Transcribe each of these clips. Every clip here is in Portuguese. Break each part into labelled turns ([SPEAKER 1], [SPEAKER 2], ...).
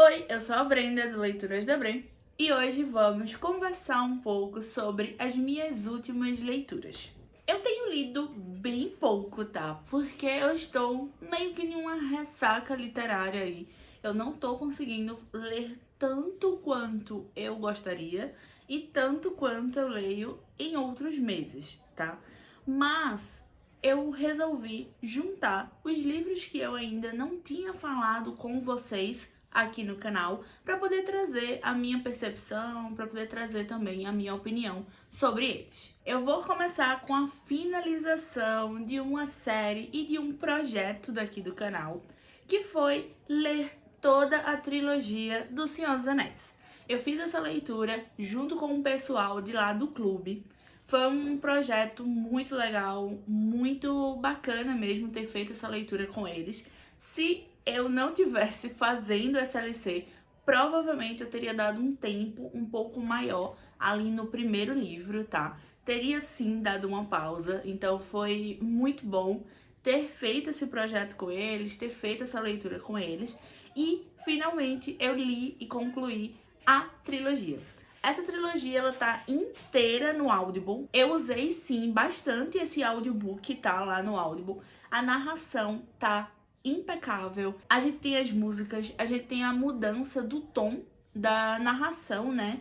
[SPEAKER 1] Oi, eu sou a Brenda do Leituras da Bren e hoje vamos conversar um pouco sobre as minhas últimas leituras. Eu tenho lido bem pouco, tá? Porque eu estou meio que em uma ressaca literária aí. Eu não tô conseguindo ler tanto quanto eu gostaria e tanto quanto eu leio em outros meses, tá? Mas eu resolvi juntar os livros que eu ainda não tinha falado com vocês aqui no canal para poder trazer a minha percepção, para poder trazer também a minha opinião sobre eles. Eu vou começar com a finalização de uma série e de um projeto daqui do canal, que foi ler toda a trilogia do Senhor dos Anéis. Eu fiz essa leitura junto com o pessoal de lá do clube. Foi um projeto muito legal, muito bacana mesmo ter feito essa leitura com eles. Se eu não tivesse fazendo SLC, provavelmente eu teria dado um tempo um pouco maior ali no primeiro livro, tá? Teria sim dado uma pausa, então foi muito bom ter feito esse projeto com eles, ter feito essa leitura com eles e finalmente eu li e concluí a trilogia. Essa trilogia, ela tá inteira no Audible. Eu usei, sim, bastante esse audiobook, tá? Lá no Audible. A narração tá impecável. A gente tem as músicas, a gente tem a mudança do tom da narração, né?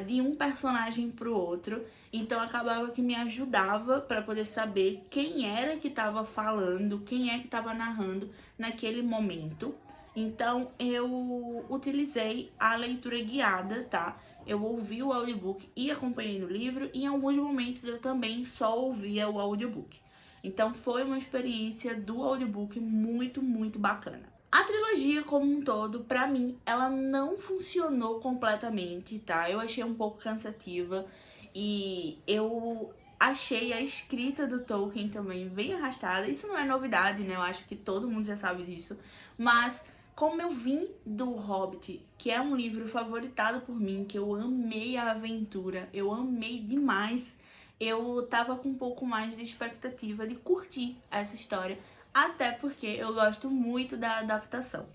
[SPEAKER 1] De um personagem pro outro. Então acabava que me ajudava para poder saber quem era que tava falando, quem é que tava narrando naquele momento. Então eu utilizei a leitura guiada, tá? Eu ouvi o audiobook e acompanhei no livro, e em alguns momentos eu também só ouvia o audiobook. Então foi uma experiência do audiobook muito, muito bacana. A trilogia como um todo, pra mim, ela não funcionou completamente, tá? Eu achei um pouco cansativa e eu achei a escrita do Tolkien também bem arrastada. Isso não é novidade, né? Eu acho que todo mundo já sabe disso. Mas como eu vim do Hobbit, que é um livro favoritado por mim, que eu amei a aventura, eu amei demais, eu tava com um pouco mais de expectativa de curtir essa história, até porque eu gosto muito da adaptação.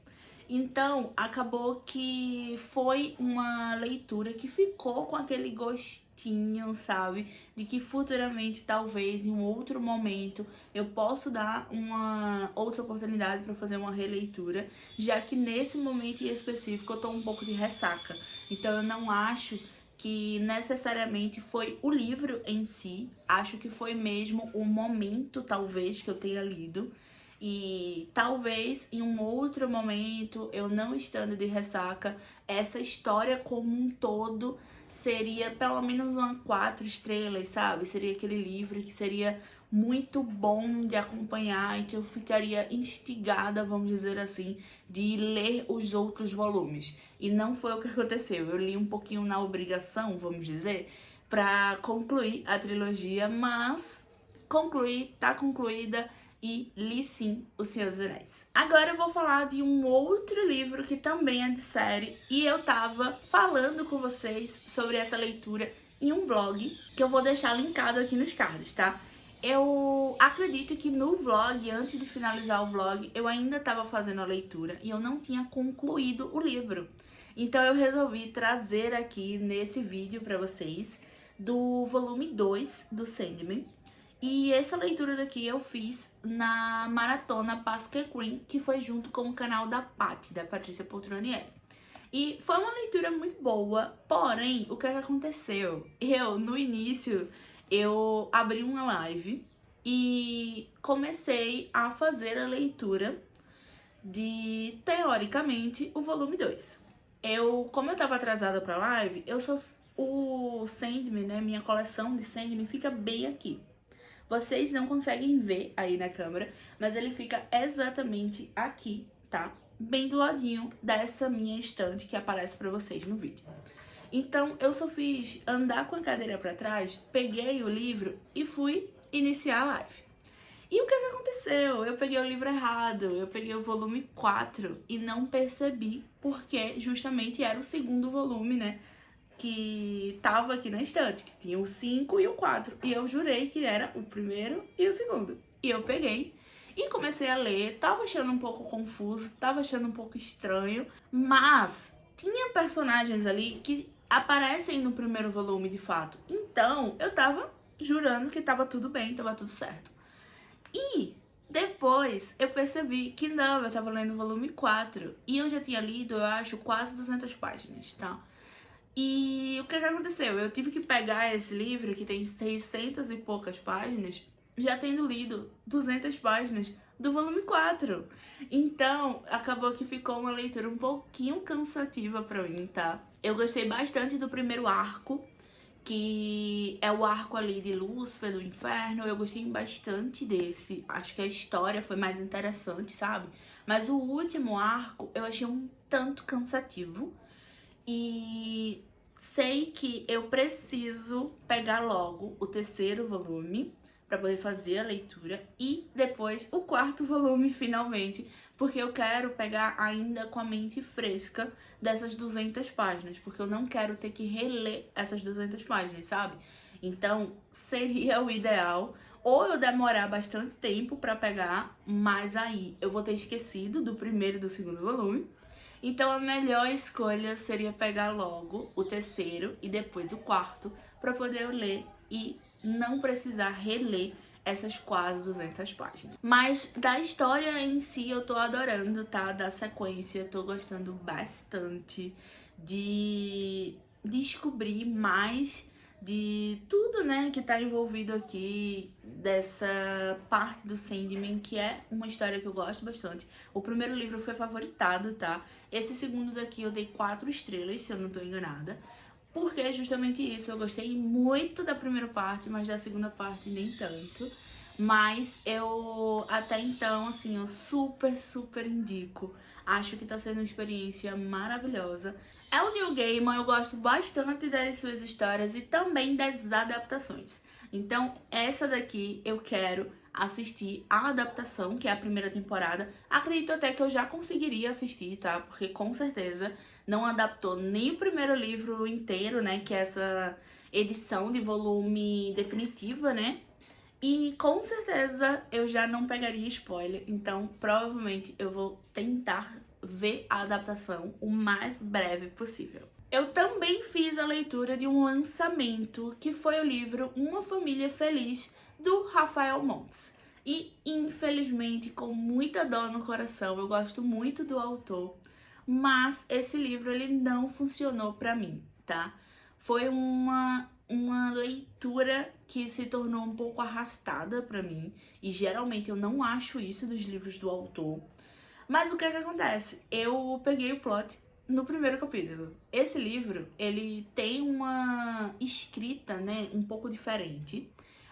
[SPEAKER 1] Então, acabou que foi uma leitura que ficou com aquele gostinho, sabe? De que futuramente, talvez, em um outro momento, eu possa dar uma outra oportunidade para fazer uma releitura, já que nesse momento em específico eu tô um pouco de ressaca. Então, eu não acho que necessariamente foi o livro em si, acho que foi mesmo o momento, talvez, que eu tenha lido. E talvez em um outro momento, eu não estando de ressaca, essa história como um todo seria pelo menos uma 4 estrelas, sabe? Seria aquele livro que seria muito bom de acompanhar e que eu ficaria instigada, vamos dizer assim, de ler os outros volumes. E não foi o que aconteceu. Eu li um pouquinho na obrigação, vamos dizer, pra concluir a trilogia, mas concluí, tá concluída e li sim O Senhor dos Anéis. Agora eu vou falar de um outro livro que também é de série e eu tava falando com vocês sobre essa leitura em um vlog que eu vou deixar linkado aqui nos cards, tá? Eu acredito que no vlog, antes de finalizar o vlog, eu ainda estava fazendo a leitura e eu não tinha concluído o livro. Então eu resolvi trazer aqui nesse vídeo para vocês do volume 2 do Sandman. E essa leitura daqui eu fiz na Maratona Pascal Queen, que foi junto com o canal da Paty, da Patrícia Poltronieri. E foi uma leitura muito boa, porém, o que é que aconteceu? No início, eu abri uma live e comecei a fazer a leitura de, teoricamente, o volume 2. Como eu tava atrasada pra live, o Sandman, né, minha coleção de Sandman fica bem aqui. Vocês não conseguem ver aí na câmera, mas ele fica exatamente aqui, tá? Bem do ladinho dessa minha estante que aparece pra vocês no vídeo. Então, eu só fiz andar com a cadeira pra trás, peguei o livro e fui iniciar a live. E o que aconteceu? Eu peguei o livro errado, eu peguei o volume 4 e não percebi porque justamente era o segundo volume, né? Que tava aqui na estante, que tinha o 5 e o 4. E eu jurei que era o primeiro e o segundo. E eu peguei E comecei a ler, tava achando um pouco confuso, tava achando um pouco estranho, mas tinha personagens ali que aparecem no primeiro volume de fato. Então, eu tava jurando que tava tudo bem, tava tudo certo. E depois eu percebi que não, eu tava lendo o volume 4 e eu já tinha lido, eu acho, quase 200 páginas, tá? E o que que aconteceu? Eu tive que pegar esse livro, que tem 600 e poucas páginas, já tendo lido 200 páginas do volume 4. Então, acabou que ficou uma leitura um pouquinho cansativa pra mim, tá? Eu gostei bastante do primeiro arco, que é o arco ali de Lúcifer, do Inferno. Eu gostei bastante desse. Acho que a história foi mais interessante, sabe? Mas o último arco eu achei um tanto cansativo. E sei que eu preciso pegar logo o terceiro volume para poder fazer a leitura e depois o quarto volume finalmente, porque eu quero pegar ainda com a mente fresca dessas 200 páginas, porque eu não quero ter que reler essas 200 páginas, sabe? Então, seria o ideal ou eu demorar bastante tempo para pegar, mas aí eu vou ter esquecido do primeiro e do segundo volume. Então a melhor escolha seria pegar logo o terceiro e depois o quarto para poder eu ler e não precisar reler essas quase 200 páginas. Mas da história em si eu tô adorando, tá? Da sequência, tô gostando bastante de descobrir mais de tudo, né, que tá envolvido aqui dessa parte do Sandman, que é uma história que eu gosto bastante. O primeiro livro foi favoritado, tá? Esse segundo daqui eu dei 4 estrelas, se eu não tô enganada. Porque é justamente isso, eu gostei muito da primeira parte, mas da segunda parte nem tanto. Mas eu, até então, assim, eu super indico. Acho que tá sendo uma experiência maravilhosa. É o Neil Gaiman, eu gosto bastante das suas histórias e também das adaptações. Então, essa daqui eu quero assistir a adaptação, que é a primeira temporada. Acredito até que eu já conseguiria assistir, tá? Porque com certeza não adaptou nem o primeiro livro inteiro, né? Que é essa edição de volume definitiva, né? E com certeza eu já não pegaria spoiler, então provavelmente eu vou tentar ver a adaptação o mais breve possível. Eu também fiz a leitura de um lançamento, que foi o livro Uma Família Feliz, do Rafael Montes. E infelizmente, com muita dor no coração, eu gosto muito do autor, mas esse livro ele não funcionou pra mim, tá? Foi uma leitura que se tornou um pouco arrastada pra mim, e geralmente eu não acho isso dos livros do autor. Mas o que é que acontece? Eu peguei o plot no primeiro capítulo. Esse livro, ele tem uma escrita, né, um pouco diferente.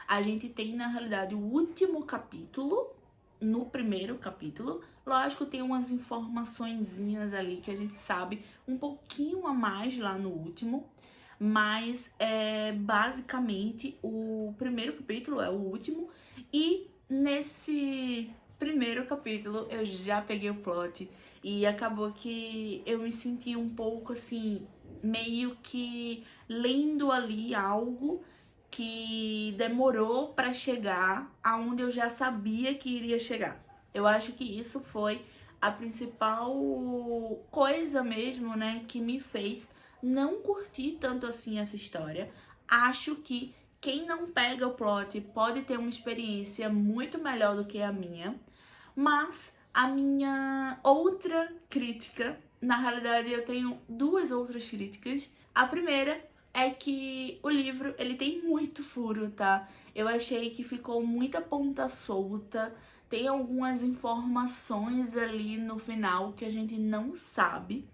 [SPEAKER 1] A gente tem, na realidade, o último capítulo no primeiro capítulo. Lógico, tem umas informaçõezinhas ali que a gente sabe um pouquinho a mais lá no último. Mas, basicamente, o primeiro capítulo é o último. E nesse primeiro capítulo eu já peguei o plot e acabou que eu me senti um pouco assim, meio que lendo ali algo que demorou pra chegar aonde eu já sabia que iria chegar. Eu acho que isso foi a principal coisa mesmo, né, que me fez não curtir tanto assim essa história. Acho que quem não pega o plot pode ter uma experiência muito melhor do que a minha. Mas a minha outra crítica, na realidade eu tenho duas outras críticas. A primeira é que o livro, ele tem muito furo, tá? Eu achei que ficou muita ponta solta, tem algumas informações ali no final que a gente não sabe.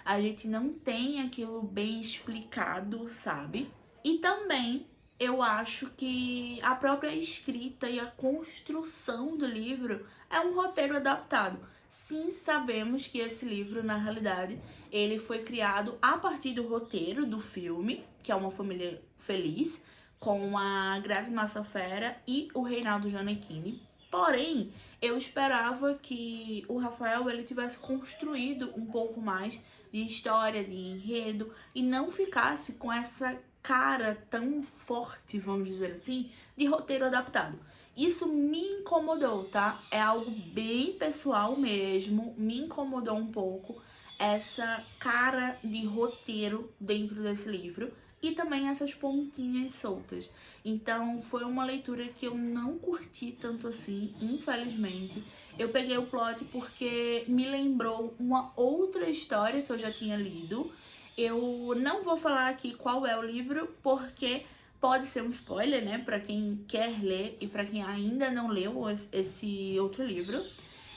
[SPEAKER 1] A gente não tem aquilo bem explicado, sabe? E também eu acho que a própria escrita e a construção do livro é um roteiro adaptado. Sim, sabemos que esse livro, na realidade, ele foi criado a partir do roteiro do filme, que é Uma Família Feliz, com a Grazi Massafera e o Reinaldo Gianecchini. Porém, eu esperava que o Rafael ele tivesse construído um pouco mais de história, de enredo, e não ficasse com essa cara tão forte, vamos dizer assim, de roteiro adaptado. Isso me incomodou, tá? É algo bem pessoal mesmo, me incomodou um pouco essa cara de roteiro dentro desse livro e também essas pontinhas soltas. Então foi uma leitura que eu não curti tanto assim, infelizmente. Eu peguei o plot porque me lembrou uma outra história que eu já tinha lido. Eu não vou falar aqui qual é o livro, porque pode ser um spoiler, né, pra quem quer ler e pra quem ainda não leu esse outro livro.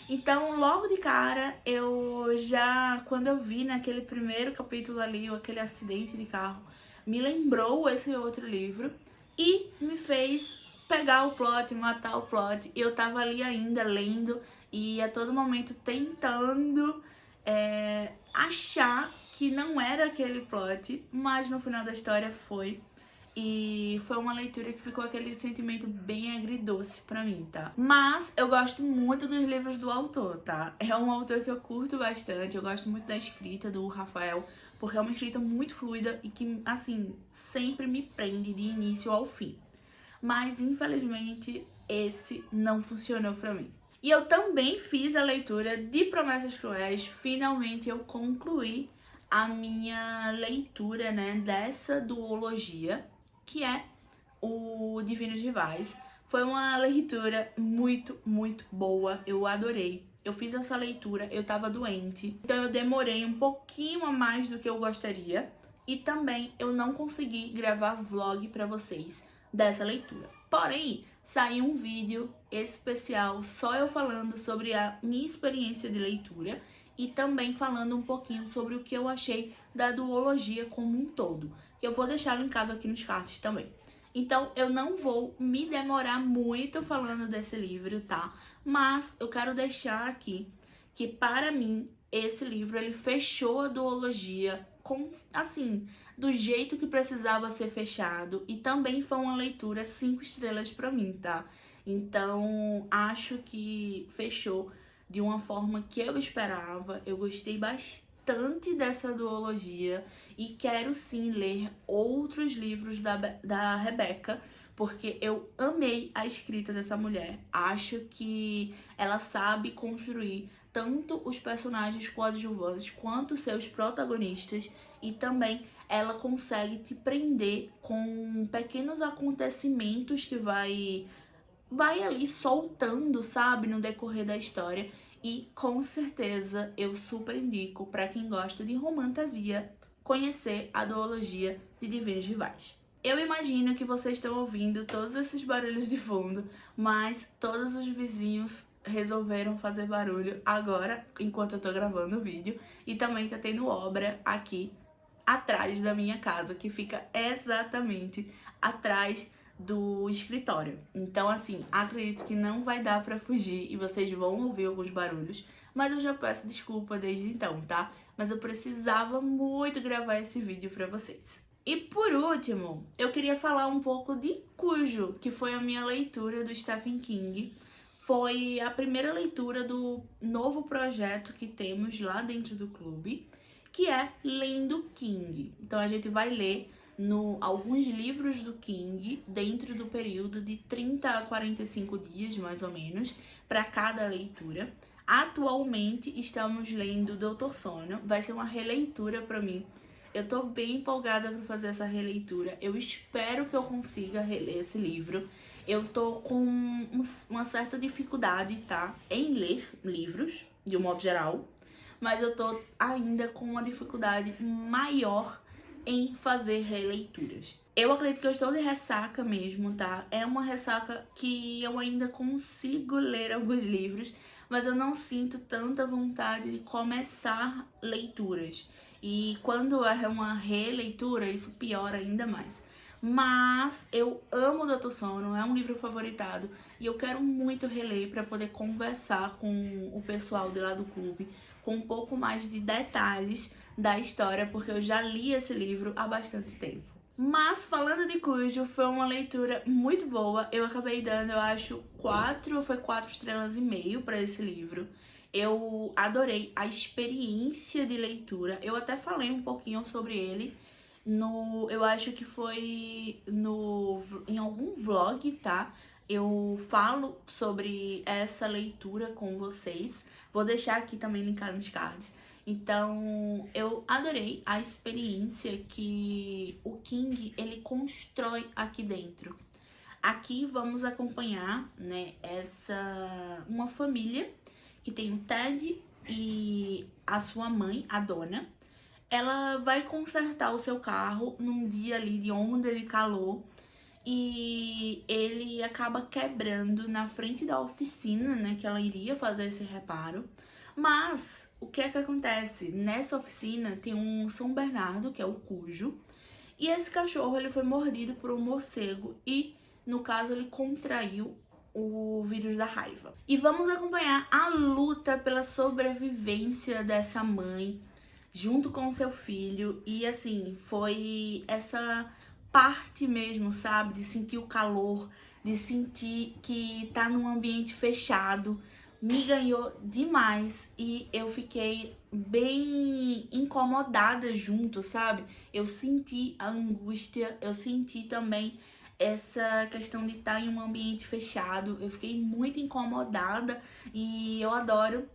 [SPEAKER 1] Então, logo de cara, quando eu vi naquele primeiro capítulo ali, aquele acidente de carro, me lembrou esse outro livro e me fez pegar o plot, matar o plot. Eu tava ali ainda lendo e a todo momento tentando achar que não era aquele plot, mas no final da história foi. E foi uma leitura que ficou aquele sentimento bem agridoce pra mim, tá? Mas eu gosto muito dos livros do autor, tá? É um autor que eu curto bastante, eu gosto muito da escrita do Rafael, porque é uma escrita muito fluida e que, assim, sempre me prende de início ao fim. Mas, infelizmente, esse não funcionou pra mim. E eu também fiz a leitura de Promessas Cruéis, finalmente eu concluí a minha leitura, né, dessa duologia, que é o Divinos Rivais. Foi uma leitura muito, muito boa, eu adorei. Eu fiz essa leitura, eu tava doente, então eu demorei um pouquinho a mais do que eu gostaria. E também eu não consegui gravar vlog pra vocês dessa leitura. Porém, saiu um vídeo especial só eu falando sobre a minha experiência de leitura e também falando um pouquinho sobre o que eu achei da duologia como um todo, que eu vou deixar linkado aqui nos cards também. Então, eu não vou me demorar muito falando desse livro, tá? Mas eu quero deixar aqui que, para mim, esse livro, ele fechou a duologia com, assim, do jeito que precisava ser fechado. E também foi uma leitura 5 estrelas pra mim, tá? Então, acho que fechou de uma forma que eu esperava. Eu gostei bastante dessa duologia e quero sim ler outros livros da Rebeca, porque eu amei a escrita dessa mulher. Acho que ela sabe construir tanto os personagens coadjuvantes quanto seus protagonistas, e também ela consegue te prender com pequenos acontecimentos que vai ali soltando, sabe, no decorrer da história. E com certeza eu super indico para quem gosta de romantasia conhecer a duologia de Divinos Rivais. Eu imagino que vocês estão ouvindo todos esses barulhos de fundo, mas todos os vizinhos resolveram fazer barulho agora, enquanto eu tô gravando o vídeo, e também tá tendo obra aqui atrás da minha casa, que fica exatamente atrás do escritório. Então, assim, acredito que não vai dar pra fugir e vocês vão ouvir alguns barulhos, mas eu já peço desculpa desde então, tá? Mas eu precisava muito gravar esse vídeo pra vocês. E por último, eu queria falar um pouco de Cujo, que foi a minha leitura do Stephen King. Foi a primeira leitura do novo projeto que temos lá dentro do clube, que é Lendo King. Então a gente vai ler alguns livros do King dentro do período de 30 a 45 dias, mais ou menos, para cada leitura. Atualmente estamos lendo Doutor Sono, vai ser uma releitura para mim. Eu tô bem empolgada para fazer essa releitura. Eu espero que eu consiga reler esse livro. Eu tô com uma certa dificuldade, tá, em ler livros, de um modo geral, mas eu tô ainda com uma dificuldade maior em fazer releituras. Eu acredito que eu estou de ressaca mesmo, tá? É uma ressaca que eu ainda consigo ler alguns livros, mas eu não sinto tanta vontade de começar leituras. E quando é uma releitura, isso piora ainda mais. Mas eu amo Doutor Sono, é um livro favoritado e eu quero muito reler para poder conversar com o pessoal de lá do clube com um pouco mais de detalhes da história, porque eu já li esse livro há bastante tempo. Mas falando de Cujo, foi uma leitura muito boa. Eu acabei dando, eu acho, 4 estrelas e meio para esse livro. Eu adorei a experiência de leitura. Eu até falei um pouquinho sobre ele eu acho que foi em algum vlog, tá? eu falo sobre essa leitura com vocês. Vou deixar aqui também linkado nos cards. Então, eu adorei a experiência que o King, ele constrói aqui dentro. Aqui vamos acompanhar, né, uma família que tem o Ted e a sua mãe, a dona. Ela vai consertar o seu carro num dia ali de onda de calor e ele acaba quebrando na frente da oficina, né, que ela iria fazer esse reparo. Mas o que é que acontece? Nessa oficina tem um São Bernardo, que é o Cujo, e esse cachorro ele foi mordido por um morcego e, no caso, ele contraiu o vírus da raiva. E vamos acompanhar a luta pela sobrevivência dessa mãe junto com seu filho. E assim, foi essa parte mesmo, sabe? De sentir o calor, de sentir que tá num ambiente fechado. Me ganhou demais e eu fiquei bem incomodada junto, sabe? Eu senti a angústia, eu senti também essa questão de estar em um ambiente fechado. Eu fiquei muito incomodada e eu adoro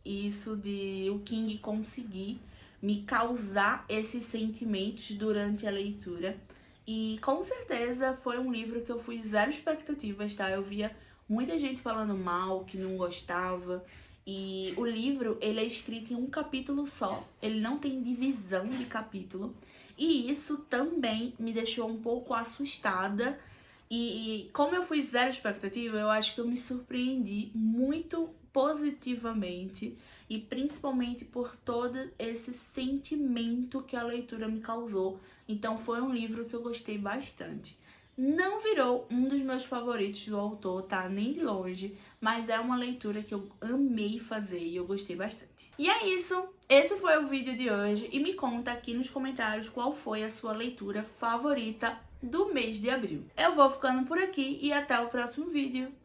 [SPEAKER 1] isso de o King conseguir me causar esses sentimentos durante a leitura. E com certeza foi um livro que eu fui zero expectativas, tá? Eu via muita gente falando mal, que não gostava. E o livro, ele é escrito em um capítulo só, ele não tem divisão de capítulo. E isso também me deixou um pouco assustada. E como eu fui zero expectativa, eu acho que eu me surpreendi muito positivamente e principalmente por todo esse sentimento que a leitura me causou. Então foi um livro que eu gostei bastante. Não virou um dos meus favoritos do autor, tá? Nem de longe, mas é uma leitura que eu amei fazer e eu gostei bastante. E é isso! Esse foi o vídeo de hoje e me conta aqui nos comentários qual foi a sua leitura favorita do mês de abril. Eu vou ficando por aqui e até o próximo vídeo.